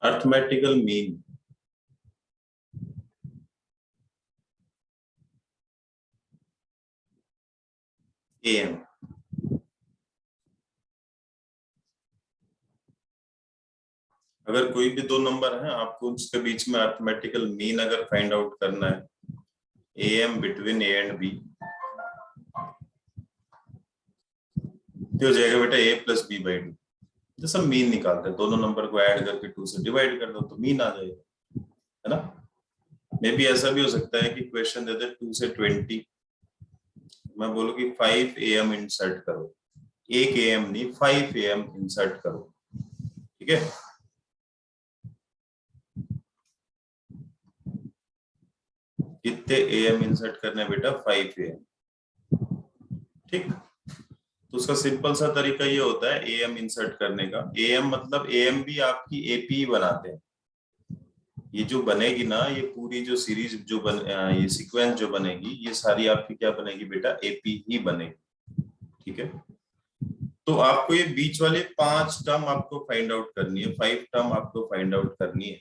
Arithmetical mean AM। अगर कोई भी दो नंबर है, आपको उसके बीच में अर्थमेटिकल मीन अगर फाइंड आउट करना है, AM between A and B, तो हो जाएगा बेटा A प्लस B बाई 2। जैसा मीन निकालते हैं, दोनों नंबर को ऐड करके 2 से डिवाइड कर दो तो मीन आ जाएगा, है ना। मे भी ऐसा भी हो सकता है कि क्वेश्चन दे दे 2 से 20, मैं बोलूँ कि 5 AM इंसर्ट करो, 1 AM नहीं 5 AM इंसर्ट करो, ठीक है। कितने AM इंसर्ट करने बेटा? 5 AM, ठीक। तो उसका सिंपल सा तरीका ये होता है AM इंसर्ट करने का। AM मतलब AM भी आपकी AP बनाते हैं। ये जो बनेगी ना, ये पूरी जो सीरीज जो ये सीक्वेंस जो बनेगी, ये सारी आपकी क्या बनेगी बेटा? AP ही बनेगी, ठीक है। तो आपको ये बीच वाले 5 टर्म आपको फाइंड आउट करनी है, 5 टर्म आपको फाइंड आउट करनी है,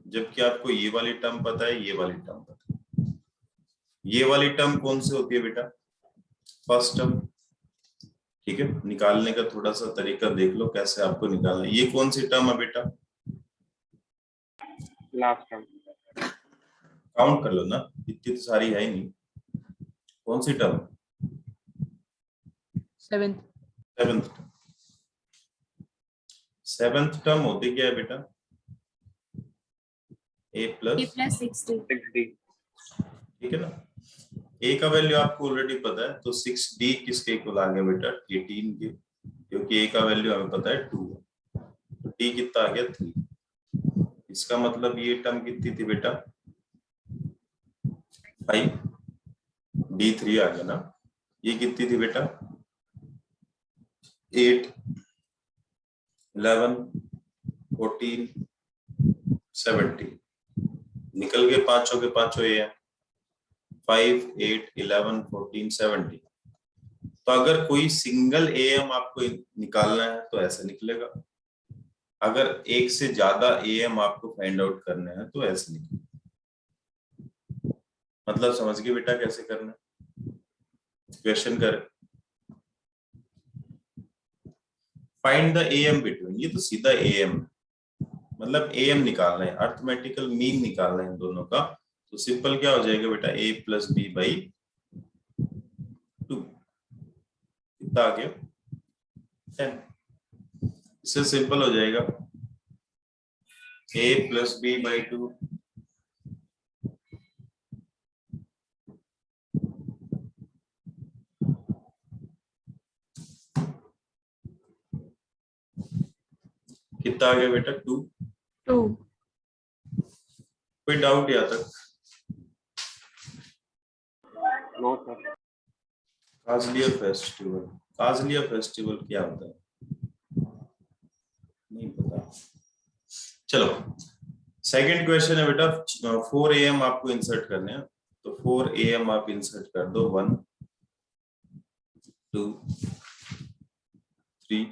जबकि आपको ये वाली टर्म पता है, ये वाली टर्म पता है। ये वाली टर्म कौन सी होती है बेटा? फर्स्ट टर्म, ठीक है। निकालने का थोड़ा सा तरीका देख लो कैसे आपको निकालना है। ये कौन सी टर्म है बेटा? Last term. काउंट कर लो ना, इतनी तो सारी है ही नहीं। कौन सी टर्म? सेवेंथ। सेवेंथ टर्म होती क्या है बेटा? A plus 6D। ठीक है ना। A का वैल्यू आपको ऑलरेडी पता है, तो 6D किसके इक्वल आ गया बेटा? 18 के, क्योंकि A का वैल्यू हमें पता है 2 है, तो D कितना आ गया? 3। इसका मतलब ये टर्म कितनी थी बेटा? 5, D 3 आ गया ना। ये कितनी थी बेटा? 8, 11, 14, 17। निकल गए पांचों के पांचों ये 5, 8, 11, 14, 17। तो अगर कोई सिंगल AM आपको निकालना है तो ऐसे निकलेगा, अगर एक से ज्यादा AM आपको फाइंड आउट करने हैं तो ऐसे निकलेगा। मतलब समझ गए बेटा कैसे करना? क्वेश्चन कर, फाइंड द AM बिटवीन, ये तो सीधा AM, मतलब AM निकालना है, अर्थमेटिकल मीन निकालना है दोनों का। तो सिंपल क्या हो जाएगा बेटा? A प्लस B बाई 2, कितना आ गया? 10। इससे सिंपल हो जाएगा A प्लस B बाई 2 कितना आ गया बेटा? 2। कोई डाउट यहाँ तक? No sir. Kajaliya festival, Kajaliya festival क्या होता है? नहीं पता। चलो सेकंड क्वेश्चन है बेटा, 4 AM आपको इंसर्ट करने हैं, तो 4 AM आप इंसर्ट कर दो। 1, 2, 3,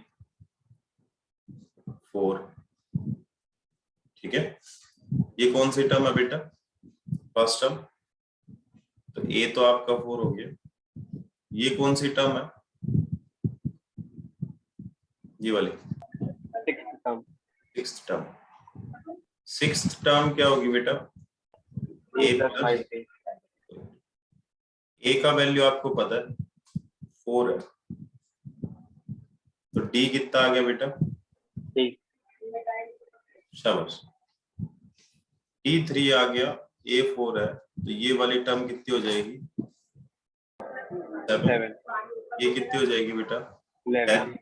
4, ठीक है। ये कौन सी टर्म है बेटा? फर्स्ट टर्म, तो A तो आपका 4 हो गया। ये कौन सी टर्म है? ये वाली सिक्स्थ टर्म। सिक्स्थ टर्म क्या होगी बेटा? A प्लस, A का वैल्यू आपको पता है 4 है, तो D कितना आ गया बेटा? शाबाश। D3 आ गया, A 4 है, तो ये वाली टर्म कितनी हो जाएगी? 7। ये कितनी हो जाएगी बेटा? 10।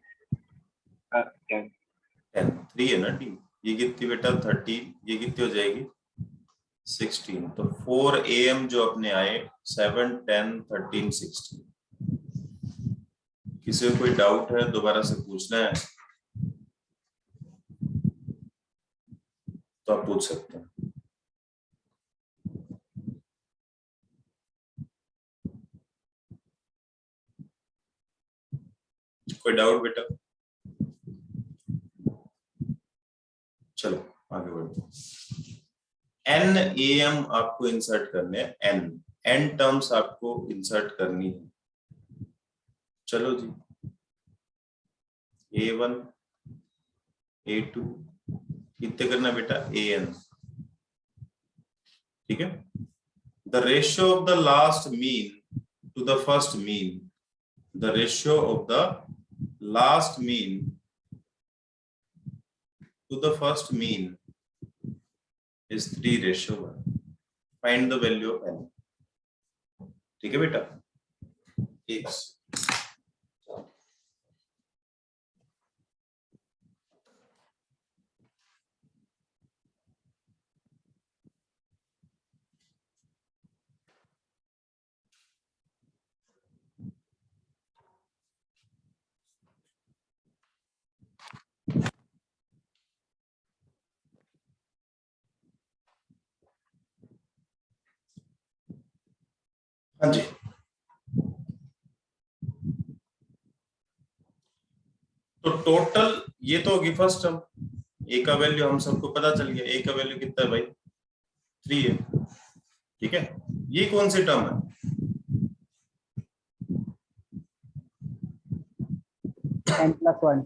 3 है ना D। ये कितनी बेटा? 13। ये कितनी हो जाएगी? 16। तो 4 AM जो अपने आए 7, 10, 13, 16। किसी को कोई डाउट है दोबारा से पूछना है तो आप पूछ सकते हैं। कोई डाउट बेटा? चलो आगे बढ़ो। n am आपको इंसर्ट करने हैं, n टर्म्स आपको इंसर्ट करनी है। चलो जी, a1 a2 कितने करना बेटा an, ठीक है। The ratio of the last mean to the first mean, the ratio of the last mean to the first mean is 3:1. Find the value of n. ठीक है बेटा, एक हाँ जी। तो टोटल ये तो होगी फर्स्ट टर्म, ए का वैल्यू हम सबको पता चल गया, ए का वैल्यू कितना है भाई 3 है, ठीक है। ये कौन सी टर्म है, n+1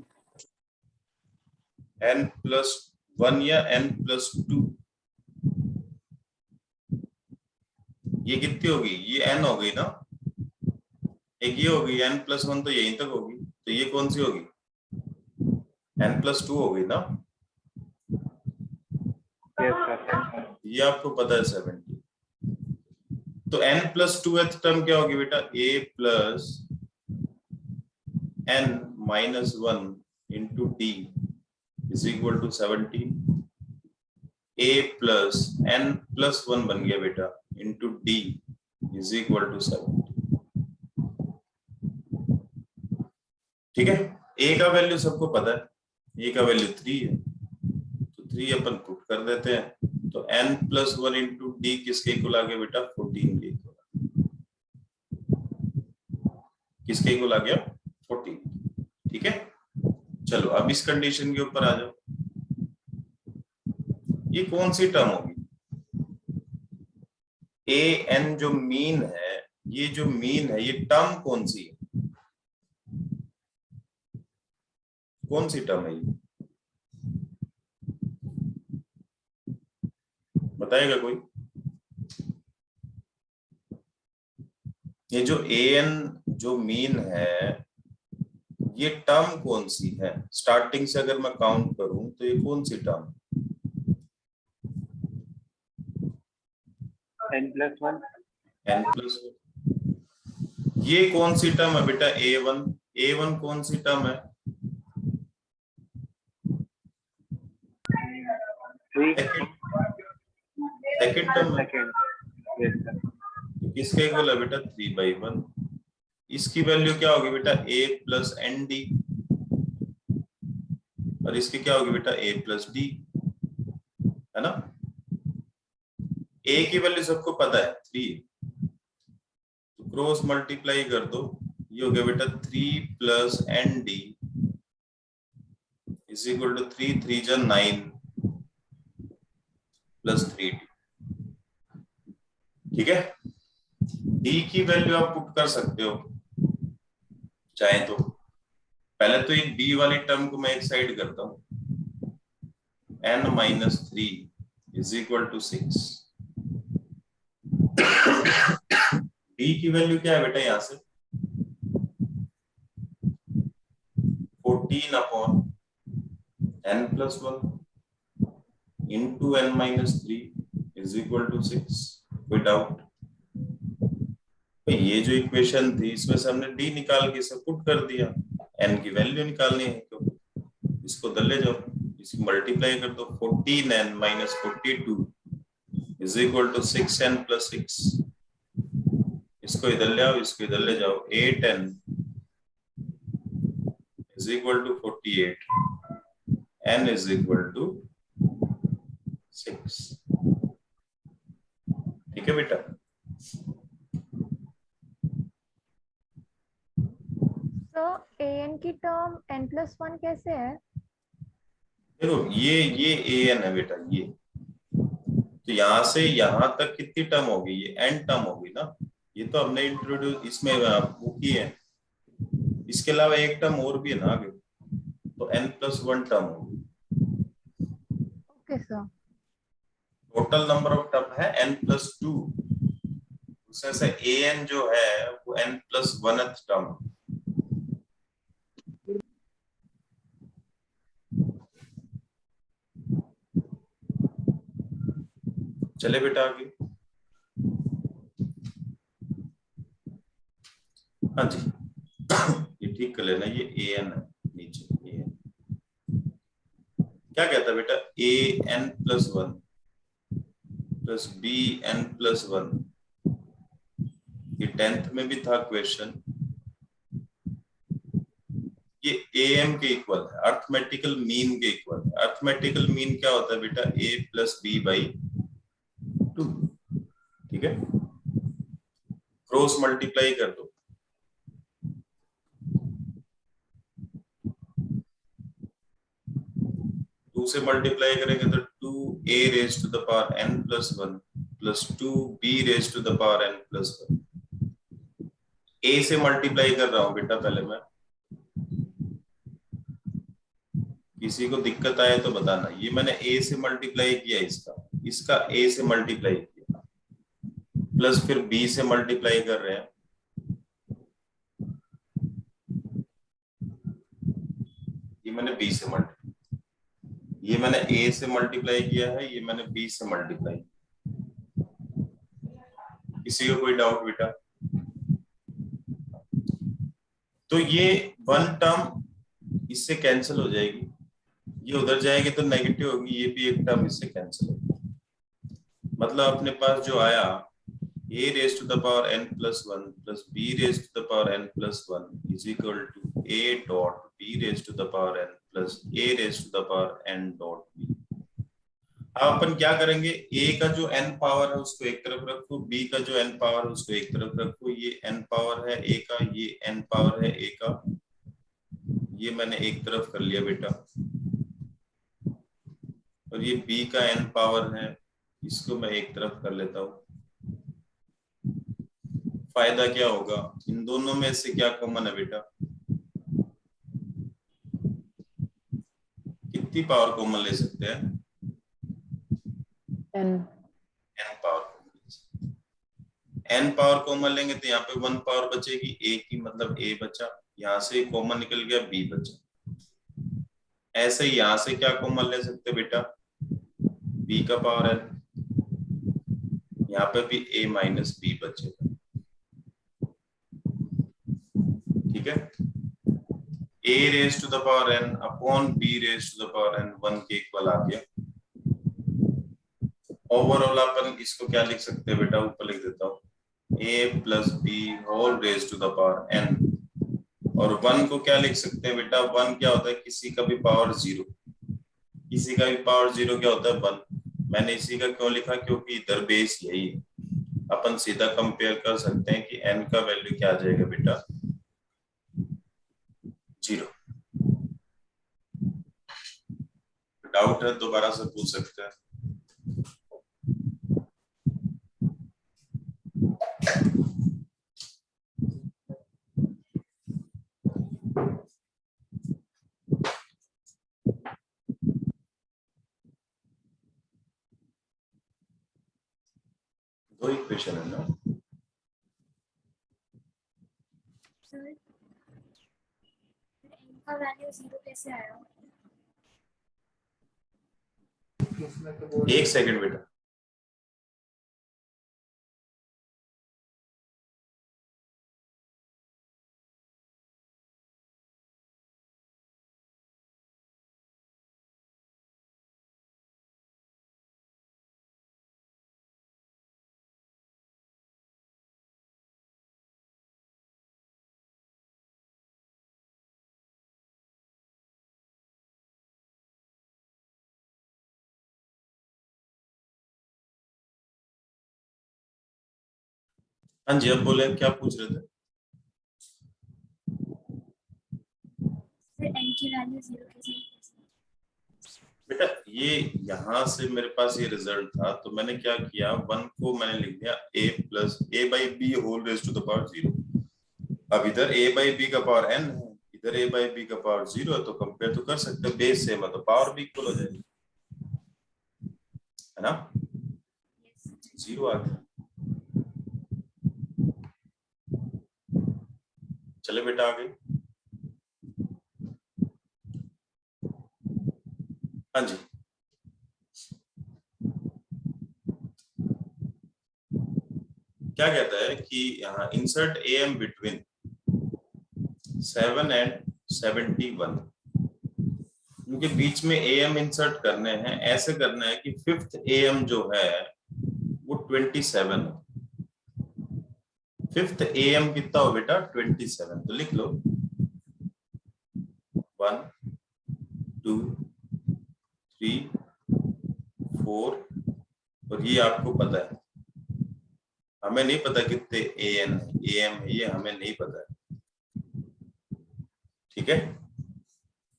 n+1 या n+2, ये कितनी होगी, ये n हो गई ना, एक ये होगी n+1 तो यहीं तक होगी, तो ये कौन सी होगी n+2 हो गई ना, Yes, sir. ये आपको पता है 70। तो n+2th टर्म क्या होगी बेटा, a plus n-1 into d is equal to 17। a plus n+1 बन गया बेटा into d is equal to 17, ठीक है। a का वैल्यू सबको पता है, a का वैल्यू 3 है, तो 3 अपन पुट कर देते हैं, तो n+1 इंटू डी किसके इक्वल आ गया बेटा 14 के इक्वल, किसके इक्वल आ गया 14, ठीक है। चलो अब इस कंडीशन के ऊपर आ जाओ, ये कौन सी टर्म होगी, ए एन जो मीन है, ये जो मीन है ये टर्म कौन सी है, कौन सी टर्म है ये, बताएगा कोई, ये जो ए एन जो मीन है ये टर्म कौन सी है, स्टार्टिंग से अगर मैं काउंट करूं तो ये कौन सी टर्म, n+1 n+1, ये कौन सी टर्म है बेटा a1, a1 कौन सी टर्म है, 3 सेकंड टर्म है, second. Yes, sir. किसके इक्वल है बेटा 3/1, इसकी वैल्यू क्या होगी बेटा a प्लस एन डी, और इसकी क्या होगी बेटा a प्लस डी, है ना। a की वैल्यू सबको पता है 3, तो क्रॉस मल्टीप्लाई कर दो, ये हो गया बेटा 3 plus N D is equal to 3 3 जा 9 प्लस 3d, ठीक है। d की वैल्यू आप पुट कर सकते हो चाहे तो, पहले तो ये d वाली टर्म को मैं एक साइड करता हूं, n-3 is equal to 6, d की वैल्यू क्या है बेटा यहां से 14/n+1 into n-3 is equal to 6, कोई डाउट, ये जो इक्वेशन थी इसमें से हमने d निकाल के इसे पुट कर दिया, n की वैल्यू निकालनी है तो इसको इधर ले जाओ, इसकी मल्टीप्लाई कर दो, 14n-42 is equal to 6n+6, इसको इधर ले आओ, इसको इधर ले जाओ, 8n is equal to 48, n is equal to 6, ठीक है बेटा। तो an की टर्म n+1 कैसे है, देखो ये an है बेटा, ये तो यहाँ से यहाँ तक कितनी टर्म होगी, ये n टर्म होगी ना, ये तो हमने इंट्रोड्यूस इसमें वो की है। इसके अलावा एक टर्म और भी है ना आगे, तो n+1 टर्म होगी। Okay sir. Total number of term है n+2, उसमें से an जो है वो n+1th टर्म। चले बेटा आगे। हाँ जी, ये ठीक कर लेना, ये an है नीचे, an क्या कहता है बेटा, an+1 प्लस bn+1, ये 10th में भी था क्वेश्चन। ये am के इक्वल है, अर्थमेटिकल मीन के इक्वल है। अर्थमेटिकल मीन क्या होता है बेटा, a+b/2, ठीक है। क्रॉस मल्टीप्लाई कर दो, टू से मल्टीप्लाई करेंगे तो 2a⁻n+1 प्लस 2b⁻n+1। a से मल्टीप्लाई कर रहा हूं बेटा पहले मैं, किसी को दिक्कत आए तो बताना। ये मैंने a से मल्टीप्लाई किया, इसका a से मल्टीप्लाई किया, प्लस फिर b से मल्टीप्लाई कर रहे हैं। ये मैंने b से मल्टीप्लाई, ये मैंने a से मल्टीप्लाई किया है, ये मैंने b से मल्टीप्लाई। किसी को कोई डाउट बेटा? तो ये वन टर्म इससे कैंसिल हो जाएगी, ये उधर जाएगी तो नेगेटिव होगी, ये भी एक टर्म इससे कैंसिल होगी। मतलब अपने पास जो आया a⁻n+1 plus b⁻n+1 is equal to a.b⁻n plus a⁻n.b। अब अपन क्या करेंगे, a का जो n पावर है उसको एक तरफ रखो, b का जो n पावर है उसको एक तरफ रखो। ये n पावर है a का, ये n पावर है a का, ये मैंने एक तरफ कर लिया बेटा। और ये b का n पावर है, इसको मैं एक तरफ कर लेता हूँ। फायदा क्या होगा, इन दोनों में से क्या कॉमन है बेटा, कितनी पावर कॉमन ले सकते हैं, n n power. n power common लेंगे तो यहाँ पे 1 पावर बचेगी a की, मतलब a बचा, यहाँ से कॉमन निकल गया b बचा। ऐसे ही यहाँ से क्या कॉमन ले सकते बेटा, b का पावर n, यहाँ पे भी a माइनस b बचेगा, ठीक है। a⁻n अपॉन b⁻n 1 के इक्वल आ गया। ओवरऑल अपन इसको क्या लिख सकते हैं बेटा, ऊपर लिख देता हूँ, a+b⁻n। और 1 को क्या लिख सकते हैं बेटा, 1 क्या होता है, किसी का भी पावर 0, किसी का भी पावर 0 क्या होता है 1। मैंने इसी का क्यों लिखा, क्योंकि इधर बेस यही है। अपन सीधा कंपेयर कर सकते हैं कि n का वैल्यू क्या आ जाएगा बेटा, 0। डाउट है दोबारा से पूछ सकते हैं। दो इक्वेशन है ना, सर इनका वैल्यू 0 कैसे आया? एक सेकंड बेटा। हाँ जी, अब बोले क्या पूछ रहे थे? सर n की वैल्यू 0 कैसे? बेटा ये यहाँ से मेरे पास ये रिजल्ट था, तो मैंने क्या किया, 1 को मैंने लिख दिया a plus a by B whole raise to the power 0। अब इधर a बाई बी का पावर n है, इधर a बाई बी का पावर 0 है, तो कंपेयर तो कर सकते हो, बेस सेम है तो पावर भी इक्वल हो जाएगी, है ना। 0 आ गया। चले बेटा आगे। हाँ जी, क्या कहता है कि यहाँ इंसर्ट am बिटवीन 7 एंड 71, उनके बीच में am इंसर्ट करने हैं। ऐसे करना है कि 5th am जो है वो 27 है। 5th am कितना हो बेटा 27, तो लिख लो 1 2 3 4, और ये आपको पता है, हमें नहीं पता कितने am है, ये हमें नहीं पता है, ठीक है।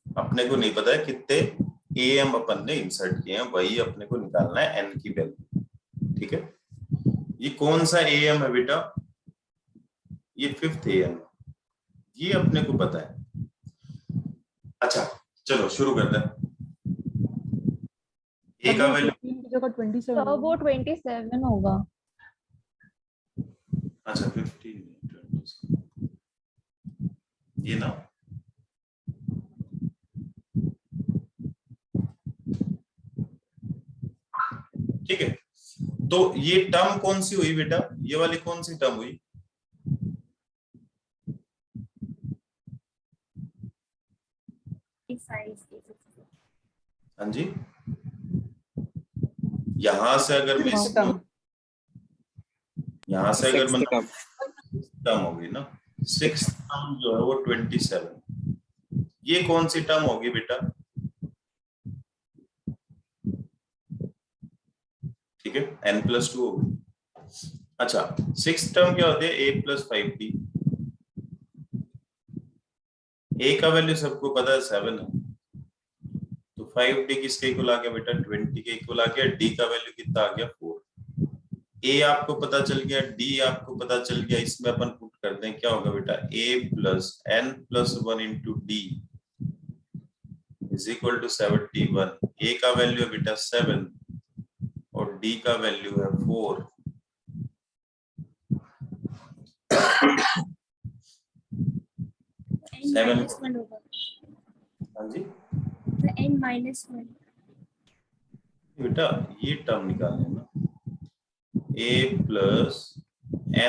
अपने को नहीं पता है कितने am अपन ने इंसर्ट किए हैं, वही अपने को निकालना है n की वैल्यू, ठीक है। ये कौन सा am है बेटा, ये 5th am, ये अपने को पता है। अच्छा चलो शुरू करते हैं। a का वैल्यू की जगह 27 तो वो 27 होगा। अच्छा 15 20 ये ना, ठीक है। तो ये टर्म कौन सी हुई बेटा, ये वाली कौन सी टर्म हुई, हाँ जी। यहां से अगर मैं यहां से अगर मैं टर्म होगी ना, 6th टर्म जो है वो 27, ये कौन सी टर्म होगी बेटा, ठीक है, n+2 होगी। अच्छा 6th टर्म क्या होती है, a + 5d, a का वैल्यू सबको पता है 7 है, तो 5d किसके इक्वल आ गया बेटा 20 के इक्वल आ गया, d का वैल्यू कितना आ गया 4, a आपको पता चल गया, d आपको पता चल गया, इसमें अपन पुट करते हैं, क्या होगा बेटा a + n+1 * d = 71। a का वैल्यू है बेटा 7 और d का वैल्यू है 4। n-1 होगा, हाँ जी तो n-1 बेटा ये टर्म निकालना है ना, a +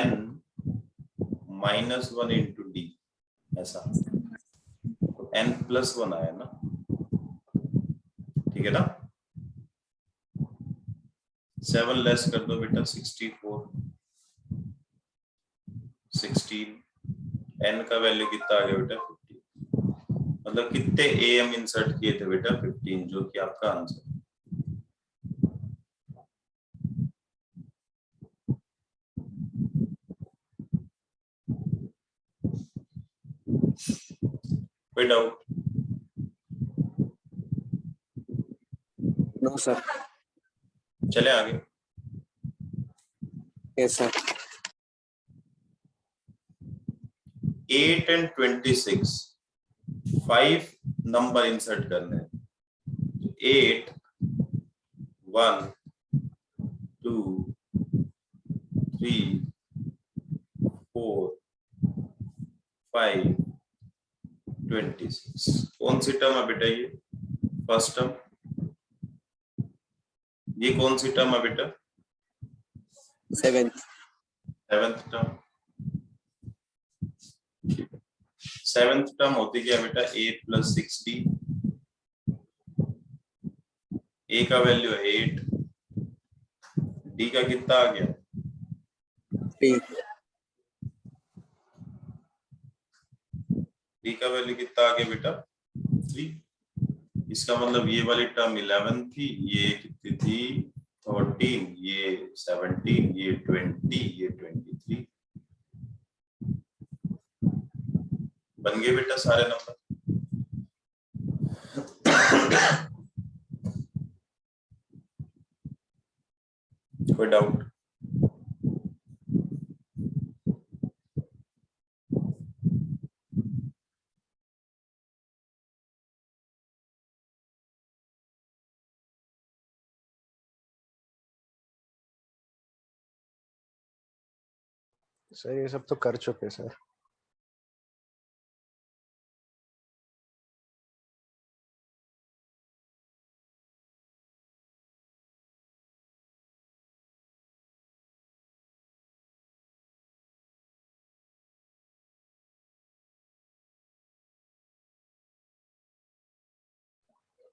n-1 * d, ऐसा तो n+1 आया ना, ठीक है ना। 7 लेस कर दो बेटा 64, 16, n का वैल्यू कितना आ गया बेटा 15, मतलब कितने am इंसर्ट किए थे बेटा 15, जो कि आपका आंसर। कोई डाउट? No sir. चले आगे। Yes sir. 8 and 26, 5 number insert करने हैं, 8 1 2 3 4 5 26, कौन सी टर्म है बेटा, ये फर्स्ट टर्म, ये कौन सी टर्म है बेटा 7th टर्म, 7th टर्म होती क्या बेटा a + 6d, a का वैल्यू है 8, d का कितना आ गया 3 d का वैल्यू कितना आ गया बेटा 3। इसका मतलब ये वाली टर्म 11 थी, ये कितनी थी 13, ये 17, ये 20, ये 23, बन गए बेटा सारे नंबर। कोई डाउट? सर ये सब तो कर चुके सर।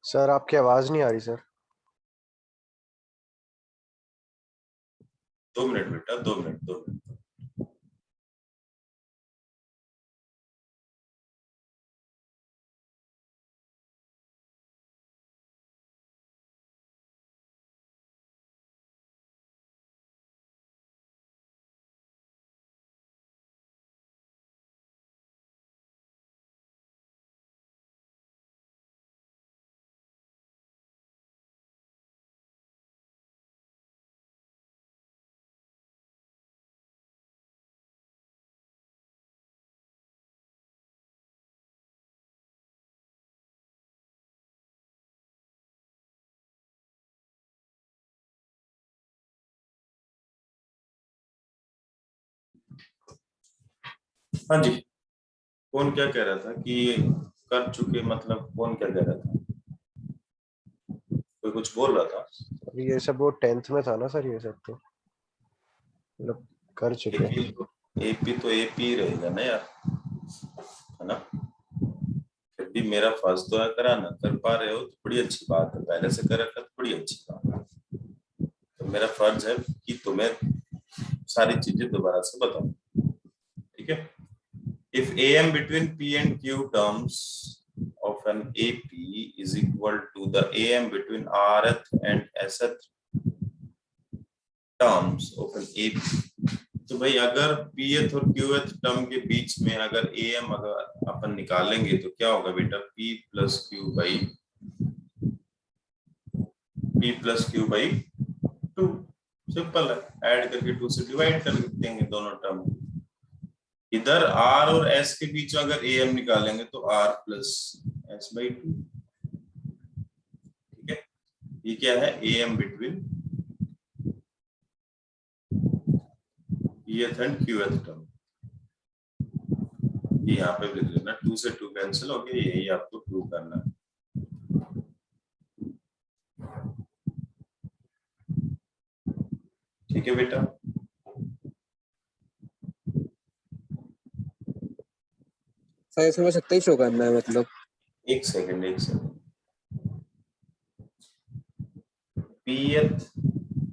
सर आपकी आवाज नहीं आ रही सर। 2 मिनट बेटा, 2 मिनट। हाँ जी, कौन क्या कह रहा था कि ये कर चुके, मतलब कौन क्या कह रहा था? कोई कुछ बोल रहा था? ये सब वो 10th में था ना सर, ये सब तो मतलब कर चुके। एपी तो एपी रहेगा ना यार, है ना? फिर भी मेरा फर्ज तो है कराना, कर पा रहे हो तो बड़ी अच्छी बात है, पहले से कर रखा तो बड़ी अच्छी बात है। तो मेरा फर्ज है कि तुम्हें सारी चीजें दोबारा से बताऊं, ठीक है? If AM between P and Q terms of an AP is equal to the AM between Rth and Sth terms of an AP, तो भाई अगर Pth और Qth टर्म के बीच में अगर AM अगर अपन निकालेंगे तो क्या होगा बेटा? P plus Q by 2। Simple है, ऐड करके 2 से डिवाइड कर देंगे दोनों टर्म। इधर R और S के बीच अगर AM निकालेंगे तो R plus S by 2। ठीक है, ये क्या है? AM between Pth and Qth term. ये यहाँ पे लिख लेना, 2 से 2 कैंसिल हो गया, यही आपको प्रूव करना है। ठीक है बेटा, सर इसमें बस इतना ही शो करना है मतलब। एक सेकंड Pth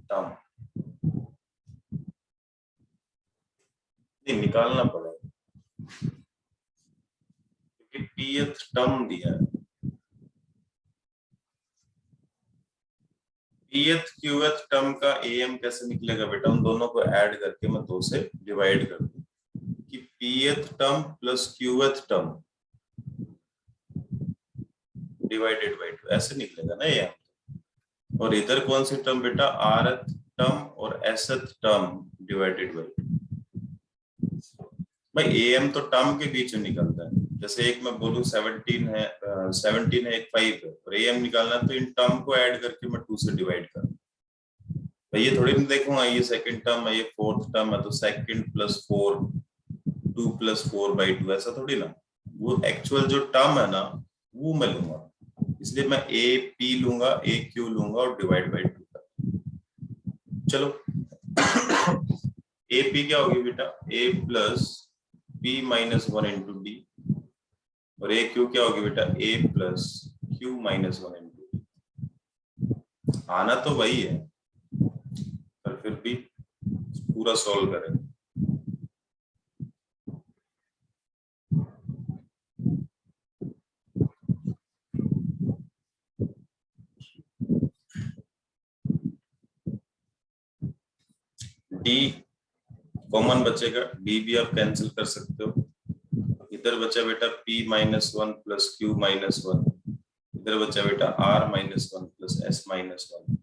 टर्म निकालना पड़ेगा क्योंकि Pth टर्म दिया है। Pth Qth टर्म का AM कैसे निकलेगा बेटा? उन दोनों को ऐड करके मैं 2 से डिवाइड कर दूं कि Pth term plus Qth term divided by 2 ऐसे निकलेगा ना AM। और इधर कौन सी टर्म बेटा? Rth टर्म और Sth टर्म डिवाइडेड बाय 2। भाई AM तो टर्म के बीच में निकलता है, जैसे एक मैं बोलूं 17 है, 17 है, एक 5 है, और AM निकालना तो इन टर्म को ऐड करके मैं 2 से डिवाइड कर, भाई ये थोड़ी ना देखूंगा ये सेकंड टर्म है, ये फोर्थ टर्म है, तो सेकंड प्लस 4 2 प्लस 4 बाई 2, ऐसा थोड़ी ना। वो एक्चुअल जो टर्म है ना वो मैं लूंगा, इसलिए मैं ए पी लूंगा, ए क्यू लूंगा और डिवाइड बाई 2। चलो ए पी क्या होगी बेटा? A plus p minus 1 into d, और ए क्यू क्या होगी बेटा? A plus q minus 1 into d. आना तो वही है पर फिर भी पूरा सॉल्व करें। डी कॉमन बचेगा, डी भी आप कैंसिल कर सकते हो। इधर बचा बेटा p minus 1 plus q minus 1, इधर बचा बेटा r minus 1 plus s minus 1।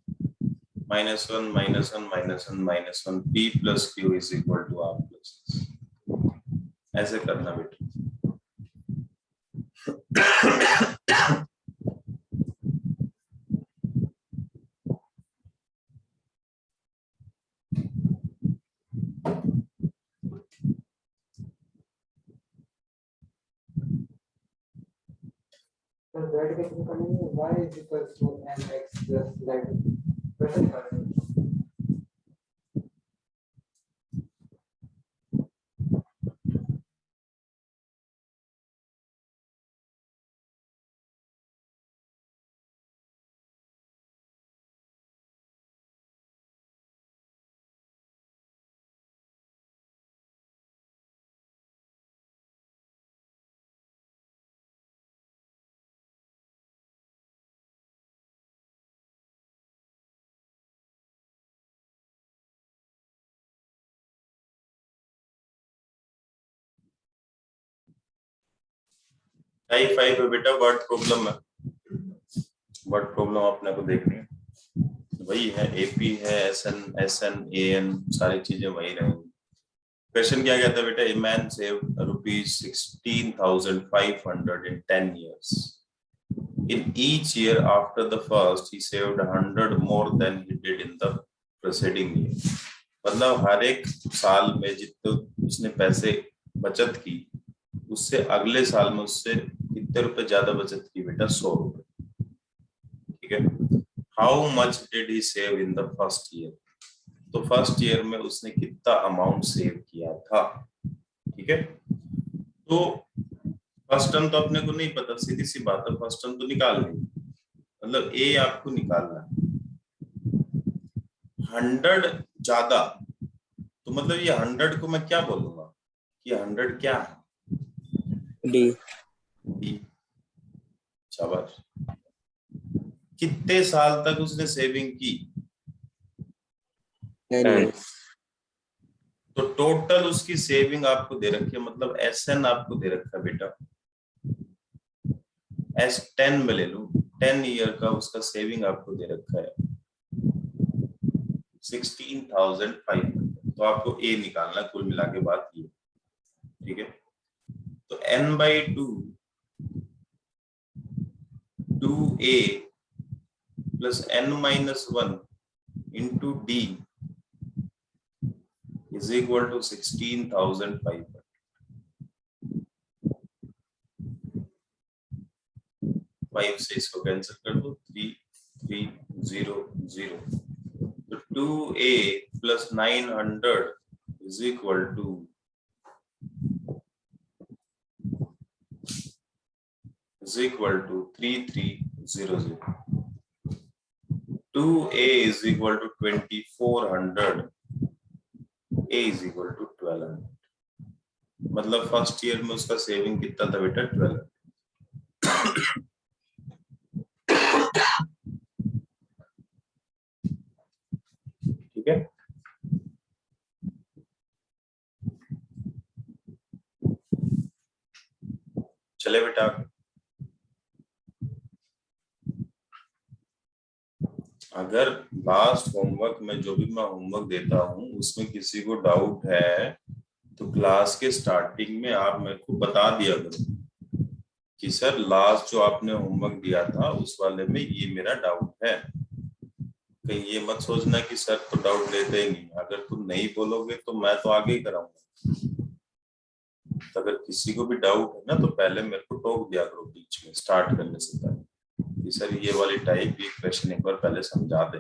-1 -1 -1 -1 P plus Q is equal to R plus S। ऐसे करना बेटा। y is equals to mx plus z वैसे निकालेंगे। टाइप 5 है बेटा, वर्ड प्रॉब्लम है। वर्ड प्रॉब्लम अपने को देखनी है, वही है, एपी है, एसएन एसएन एएन सारी चीजें वही रहेंगी। क्वेश्चन क्या कहता है बेटा, a man saved ₹16,500 in 10 years. In each year after the first, he saved 100 more than he did in the preceding year. मतलब हर एक साल में जितने उसने पैसे बचत की, उससे अगले साल में उससे कितने रुपए ज्यादा बचत की बेटा, 100 रुपए। ठीक है। How much did he save in the first year, तो फर्स्ट ईयर में उसने कितना अमाउंट सेव किया था। ठीक है। तो फर्स्ट टर्म तो अपने को नहीं पता, सीधी सी बात है, फर्स्ट टर्म तो निकाल लेंगे, मतलब ए आपको निकालना है। 100 ज्यादा, तो मतलब ये 100 को मैं क्या बोलूंगा कि 100 क्या है, डी। शाबाश। कितने साल तक उसने सेविंग की, 9 years। तो टोटल उसकी सेविंग आपको दे रखी है, मतलब एसएन आपको दे रखा है बेटा, S10 में ले लूं, 10 ईयर का उसका सेविंग आपको दे रखा है 16,500। तो आपको ए निकालना, कुल मिला के बात ये। ठीक है। तो n/2 2a plus n-1 into d is equal to 16,500। 5 से इसको कैंसिल कर दो, 3,300। तो 2a plus 900 is equal to 3,300। 2a is equal to 2,400, a is equal to 1,200। मतलब फर्स्ट ईयर में उसका सेविंग कितना था बेटा, 1200। ठीक है। चले बेटा, अगर लास्ट होमवर्क में जो भी मैं होमवर्क देता हूं उसमें किसी को डाउट है तो क्लास के स्टार्टिंग में आप मेरे को बता दिया करो कि सर लास्ट जो आपने होमवर्क दिया था उस वाले में ये मेरा डाउट है। कहीं ये मत सोचना कि सर तो डाउट लेते ही नहीं, अगर तुम नहीं बोलोगे तो मैं तो आगे ही कराऊंगा। तो अगर किसी को भी डाउट है ना तो पहले मेरे को टोक दिया करो बीच में स्टार्ट करने से पहले कि सर ये वाली टाइप ये क्वेश्चन एक बार पहले समझा दे।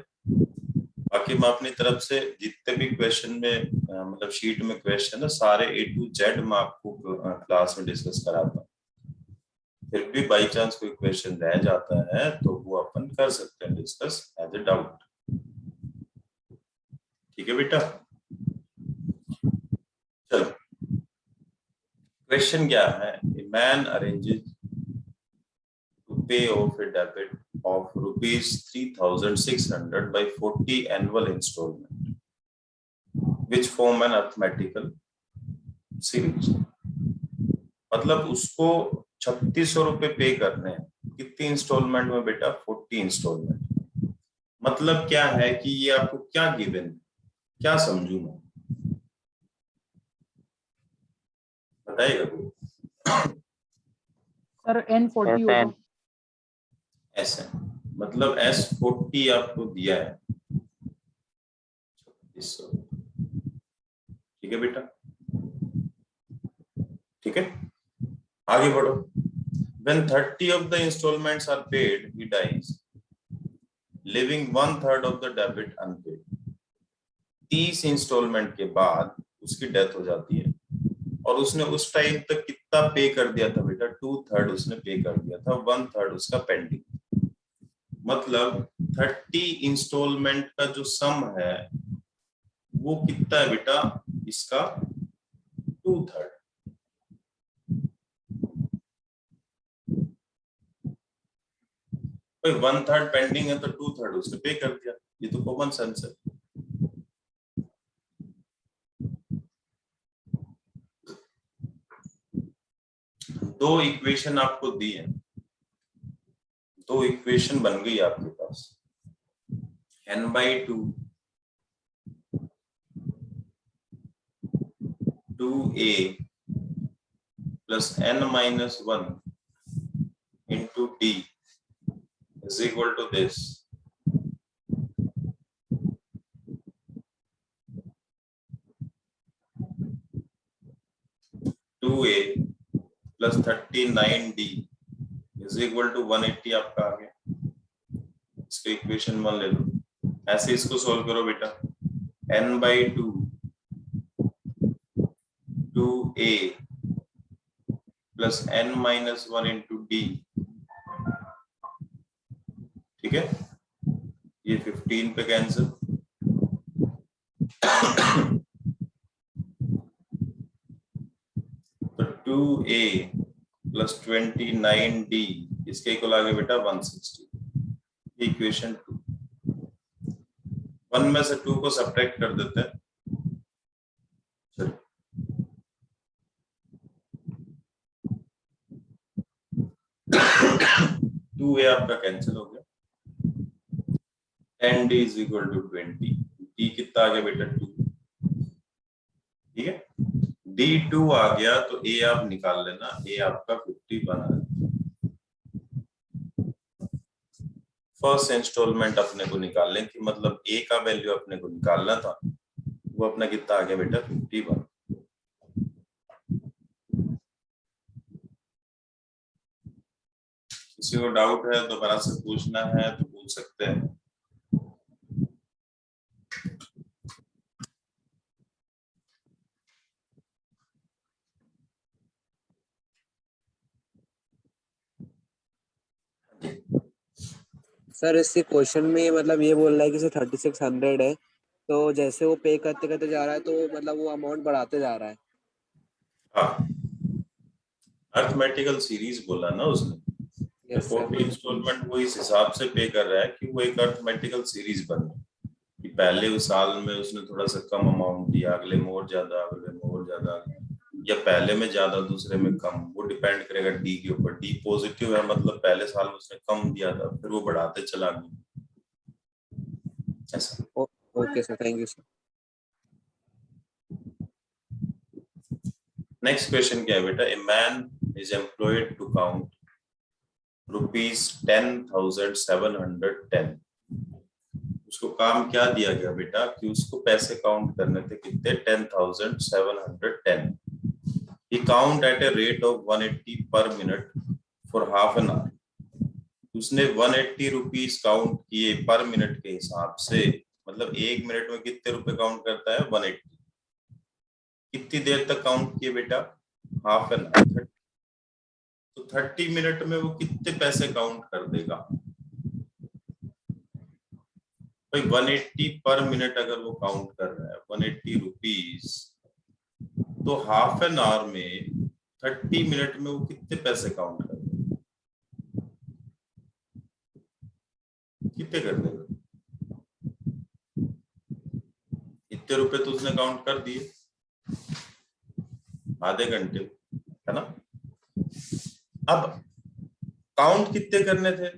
बाकी मैं अपनी तरफ से जितने भी क्वेश्चन में मतलब शीट में क्वेश्चन है सारे A to Z मैं आपको क्लास में डिस्कस कराता हूँ। फिर भी बाई चांस कोई क्वेश्चन रह जाता है तो वो अपन कर सकते हैं डिस्कस एज ए डाउट। ठीक है बेटा। चलो क्वेश्चन क्या है, ए मैन अरेंजेस टू पे of A debit of ₹3,600 by 40 annual installment, which form an arithmetical series। मतलब उसको 3,600 रुपए पे करने हैं, कितनी इंस्टॉलमेंट में बेटा, 40 इंस्टॉलमेंट। मतलब क्या है कि ये आपको क्या गिवन, क्या समझू मैं, बताइएगा कोई? सर N40 होगा। ऐसे मतलब S40 आपको दिया है 2600, ठीक है बेटा, ठीक है, आगे बढ़ो। When 30 of the installments are paid, he dies, leaving 1/3 of the debit unpaid. 30 instalment के बाद उसकी डेथ हो जाती है और उसने उस टाइम तक कितना पे कर दिया था बेटा, 2/3 उसने पे कर दिया था, 1/3 उसका पेंडिंग। मतलब 30 इंस्टॉलमेंट का जो सम है वो कितना है बेटा, इसका 2/3। भाई 1/3 पेंडिंग है तो 2/3 उसने पे कर दिया, ये तो कॉमन सेंस है। दो इक्वेशन आपको दी है, दो इक्वेशन बन गई आपके पास, n/2 2a plus n-1 into d is equal to this, 2a plus 39d is equal to 180 आपका आ गया। इसको इक्वेशन 1 ले लो, ऐसे इसको सोल्व करो बेटा, n/2 2a plus n-1 into d, ठीक है, ये 15 पे कैंसिल, तो 2a plus 29d इसके इक्वल आ गया बेटा 160, इक्वेशन 2। 1 में से 2 को सब्ट्रैक्ट कर देते हैं, चलिए 2a आपका कैंसिल हो गया, 10d is equal to 20, d कितना आ गया बेटा 2, ठीक है, d2 आ गया तो a आप निकाल लेना, a आपका 51 आ गया। फर्स्ट इंस्टॉलमेंट अपने को निकालने की, मतलब a का वैल्यू अपने को निकालना था, वो अपना कितना आ गया बेटा 51। किसी को डाउट है दोबारा से पूछना है तो पूछ सकते हैं। सर इसी क्वेश्चन में मतलब ये बोल रहा है कि 3600 है, तो जैसे वो पे करते करते जा रहा है तो मतलब वो अमाउंट बढ़ाते जा रहा है। हाँ, अर्थमेटिकल सीरीज बोला ना उसने, यस सर। 40 इंस्टॉलमेंट वो इस हिसाब से पे कर रहा है कि वो एक अर्थमेटिकल सीरीज बन रही है कि पहले उस साल में उसने थोड़ा सा कम अमाउंट दिया, अगले में और ज्यादा, अगले में और ज्यादा, या पहले में ज्यादा दूसरे में कम, वो डिपेंड करेगा डी के ऊपर। डी पॉजिटिव है मतलब पहले साल में उसने कम दिया था, फिर वो बढ़ाते चला गया, ऐसा। Okay sir, thank you sir. Next question क्या है बेटा, a man is employed to count ₹10,710। उसको काम क्या दिया गया बेटा कि उसको पैसे काउंट करने थे, कितने, 10,710। He count at a rate of 180 per minute for half an hour. उसने 180 रुपीज काउंट किए पर मिनट के हिसाब से, मतलब एक मिनट में कितने रुपए काउंट करता है 180। कितनी देर तक काउंट किए बेटा, हाफ एन आवर। तो 30 मिनट में वो कितने पैसे काउंट कर देगा भाई, 180 पर मिनट अगर वो काउंट कर रहा है 180 रुपीज, तो हाफ एन आवर में 30 मिनट में वो कितने पैसे काउंट कर देगा, कितने कर देगा, इतने रुपए तो उसने काउंट कर दिए आधे घंटे, है ना। अब काउंट कितने करने थे,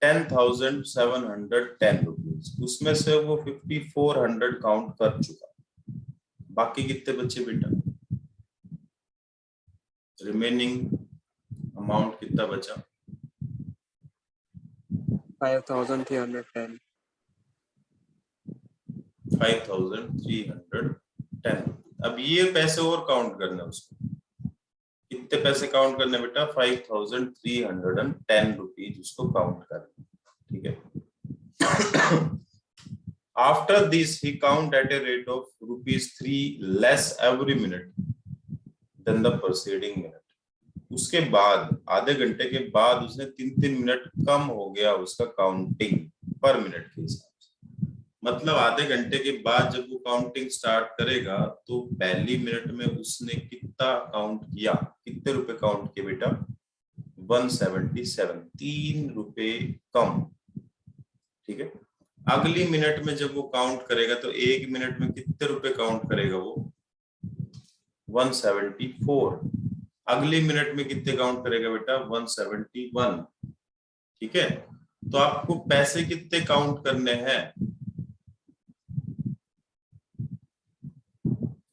10,710 रुपीज, उसमें से वो 5,400 काउंट कर चुका, बाकी कितने बचे बेटा? रिमेनिंग अमाउंट कितना बचा? 5,310। 5,310। अब ये पैसे और काउंट करने हैं उसको, कितने पैसे काउंट करने बेटा? 5,310 रुपीज उसको काउंट करने, ठीक है। After this he count at a rate of ₹3 less every minute then the proceeding minute. उसके बाद आधे घंटे के बाद उसने 3-3 मिनट कम हो गया उसका काउंटिंग पर मिनट के हिसाब से। मतलब आधे घंटे के बाद जब वो काउंटिंग स्टार्ट करेगा तो पहली मिनट में उसने कितना काउंट किया, कितने रुपए काउंट किए बेटा? 177, 3 रुपए कम, ठीक है। अगली मिनट में जब वो काउंट करेगा तो एक मिनट में कितने रुपए काउंट करेगा वो? 174। अगली मिनट में कितने काउंट करेगा बेटा? 171, ठीक है। तो आपको पैसे कितने काउंट करने हैं?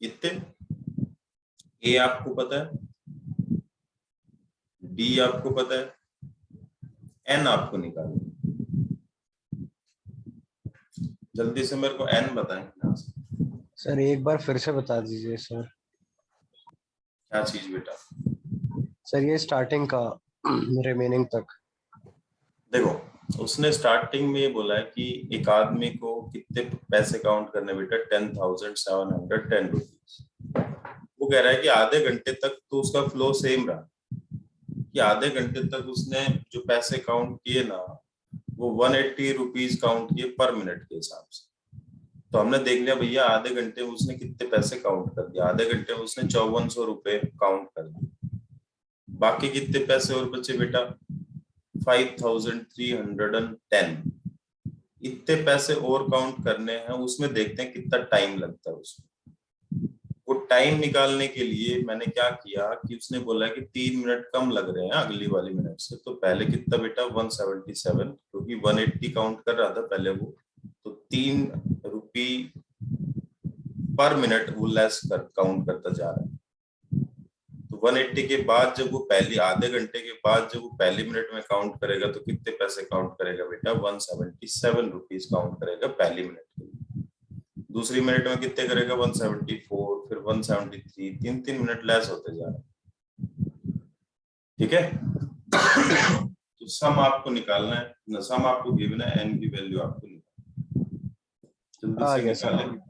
कितने? ए आपको पता है, डी आपको पता है, एन आपको निकालना। जल्दी से मेरे को एन बताएं। सर एक बार फिर से बता दीजिए सर। क्या चीज बेटा? सर ये स्टार्टिंग का रिमेनिंग तक। देखो उसने स्टार्टिंग में ये बोला है कि एक आदमी को कितने पैसे काउंट करने बेटा? 10,710 रुपीज। वो कह रहा है कि आधे घंटे तक तो उसका फ्लो सेम रहा, कि आधे घंटे तक उसने जो पैसे काउंट किए ना वो 180 रुपीज काउंट किए पर मिनट के हिसाब से। तो हमने देख लिया भैया आधे घंटे में उसने कितने पैसे काउंट कर दिया, आधे घंटे में उसने 5400 रुपए काउंट कर दिए। बाकी कितने पैसे और बचे बेटा? 5,310। इतने पैसे और काउंट करने हैं, उसमें देखते हैं कितना टाइम लगता है उसमें। वो टाइम निकालने के लिए मैंने क्या किया कि उसने बोला कि 3 मिनट कम लग रहे हैं अगली वाली मिनट से, तो पहले कितना बेटा? 177, क्योंकि 180 काउंट कर रहा था पहले वो, तो 3 रुपी पर मिनट वो लेस कर काउंट करता जा रहा है। तो 180 के बाद जब वो पहली आधे घंटे के बाद जब वो पहली मिनट में काउंट करेगा तो कितने पैसे काउंट करेगा बेटा? 177 रुपीज काउंट करेगा पहली मिनट के लिए। दूसरी मिनट में कितने करेगा? 174, फिर 173, 3-3 मिनट लेस होते जा रहे हैं, ठीक है। तो सम आपको निकालना है ना, सम आपको गिवन है, एन की वैल्यू आपको निकालना, जल्दी से निकालें।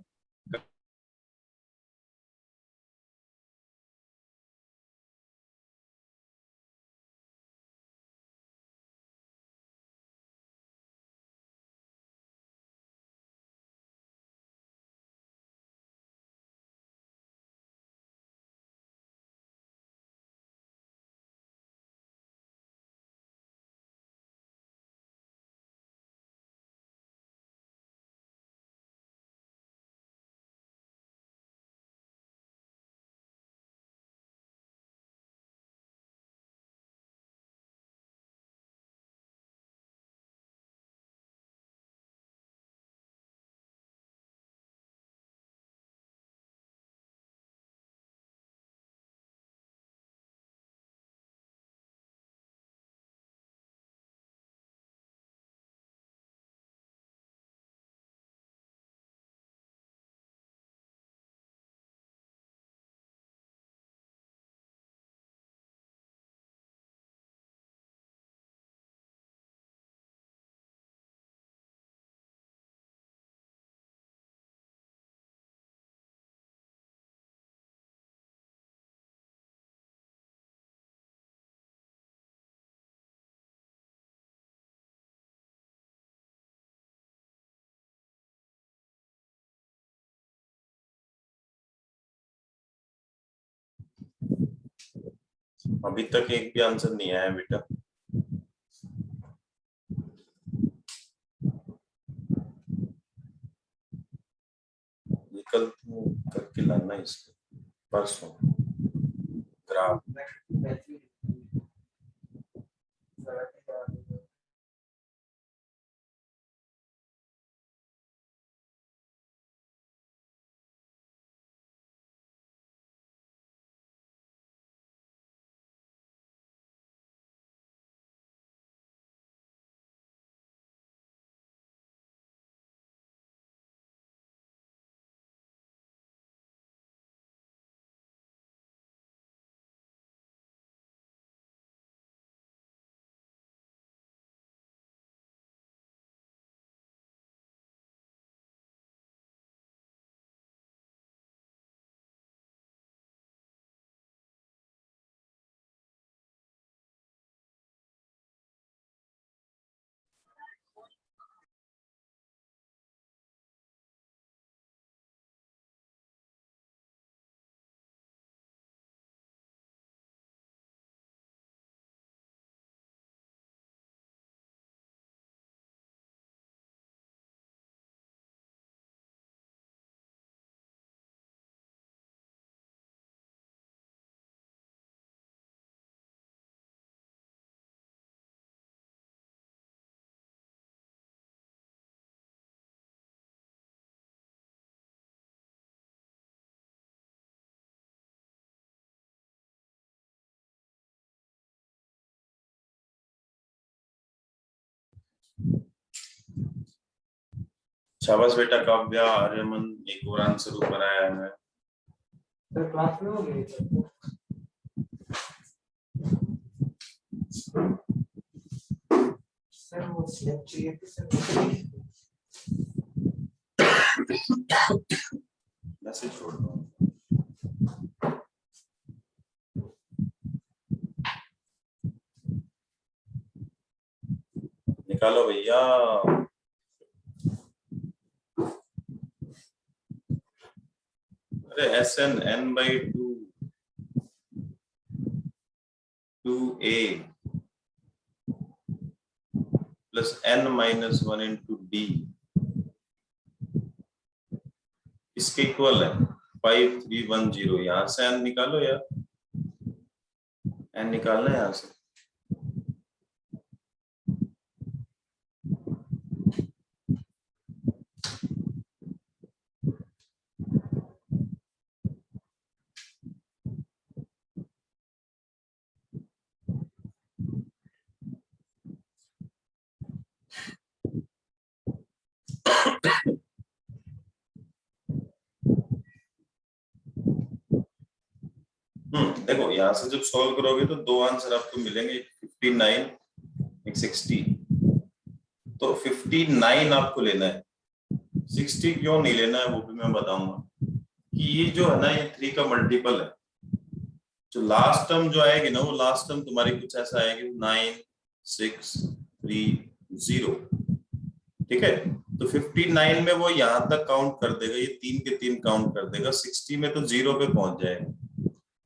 अभी तक एक भी आंसर नहीं आया बेटा। कल करके लाना इसको, परसों ग्राफ। शाबाश बेटा काव्या, आर्यमन, एक और आंसर ऊपर आया है। सर क्लास में हो गई सर वो स्लिप चाहिए थी सर। मैसेज छोड़ दो। निकालो भैया। अरे SN n/2 2a plus n-1 into d इसके इक्वल है 5310। यहां से n निकालो यार, n निकालना है यहां से। देखो यहां से जब सॉल्व करोगे तो दो आंसर आपको मिलेंगे, 59 एक 60। तो 59 आपको लेना है, 60 क्यों नहीं लेना है वो भी मैं बताऊंगा। कि ये जो है ना ये 3 का मल्टीपल है। जो लास्ट टर्म जो आएगी ना वो लास्ट टर्म तुम्हारी कुछ ऐसा आएगी 9630। ठीक है, तो 59 में वो यहां तक काउंट कर देगा, ये 3 के 3 काउंट कर देगा। 60 में तो 0 पे पहुंच जाएगा।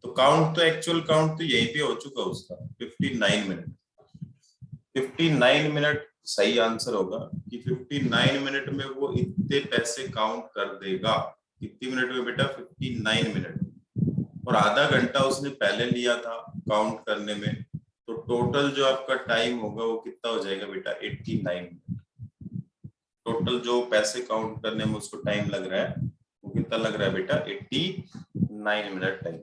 तो काउंट तो एक्चुअल काउंट तो यहीं पे हो चुका उसका 59 मिनट। 59 मिनट सही आंसर होगा कि 59 मिनट में वो इतने पैसे काउंट कर देगा। कितनी मिनट में बेटा? 59 मिनट। और आधा घंटा उसने पहले लिया था काउंट करने में, तो टोटल जो आपका टाइम होगा वो कितना हो जाएगा बेटा? 89 मिनट। टोटल जो पैसे काउंट करने में उसको टाइम लग रहा है वो कितना लग रहा है बेटा? 89 मिनट टाइम।